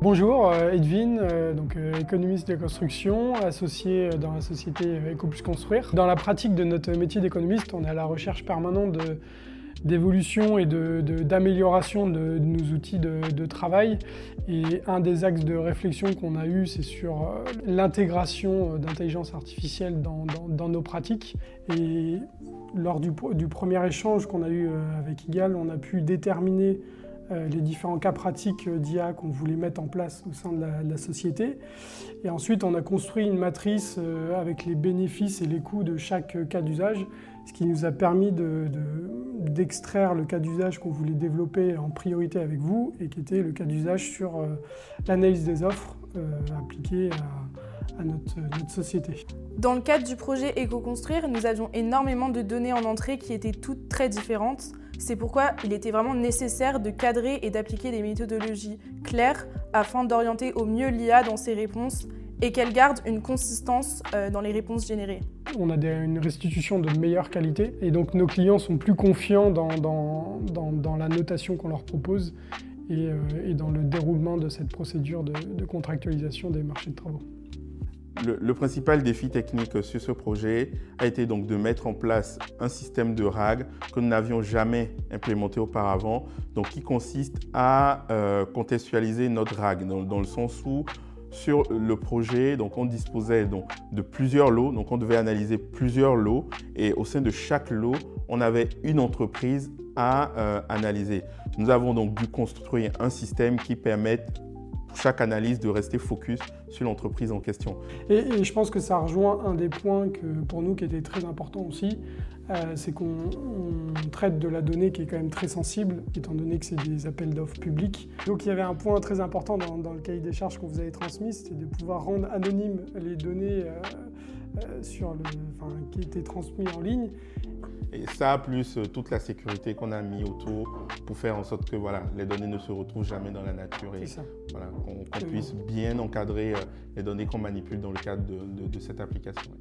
Bonjour, Edwin, économiste de construction, associé dans la société Eco+ Construire. Dans la pratique de notre métier d'économiste, on est à la recherche permanente d'évolution et d'amélioration de nos outils de travail. Et un des axes de réflexion qu'on a eu, c'est sur l'intégration d'intelligence artificielle dans nos pratiques. Et lors du premier échange qu'on a eu avec Igal, on a pu déterminer les différents cas pratiques d'IA qu'on voulait mettre en place au sein de la société. Et ensuite, on a construit une matrice avec les bénéfices et les coûts de chaque cas d'usage, ce qui nous a permis d'extraire le cas d'usage qu'on voulait développer en priorité avec vous et qui était le cas d'usage sur l'analyse des offres appliquées à notre société. Dans le cadre du projet Eco-Construire, nous avions énormément de données en entrée qui étaient toutes très différentes. C'est pourquoi il était vraiment nécessaire de cadrer et d'appliquer des méthodologies claires afin d'orienter au mieux l'IA dans ses réponses et qu'elle garde une consistance dans les réponses générées. On a une restitution de meilleure qualité et donc nos clients sont plus confiants dans la notation qu'on leur propose et dans le déroulement de cette procédure de contractualisation des marchés de travaux. Le principal défi technique sur ce projet a été donc de mettre en place un système de RAG que nous n'avions jamais implémenté auparavant, donc qui consiste à contextualiser notre RAG dans le sens où sur le projet, donc on disposait donc de plusieurs lots, donc on devait analyser plusieurs lots et au sein de chaque lot, on avait une entreprise à analyser. Nous avons donc dû construire un système qui permette pour chaque analyse de rester focus sur l'entreprise en question. Et je pense que ça rejoint un des points pour nous qui était très important aussi, c'est qu'on traite de la donnée qui est quand même très sensible, étant donné que c'est des appels d'offres publics. Donc il y avait un point très important dans le cahier des charges qu'on vous avait transmis, c'était de pouvoir rendre anonymes les données qui étaient transmises en ligne. Et ça, plus toute la sécurité qu'on a mis autour pour faire en sorte que voilà, les données ne se retrouvent jamais dans la nature et voilà, qu'on puisse bien encadrer les données qu'on manipule dans le cadre de cette application.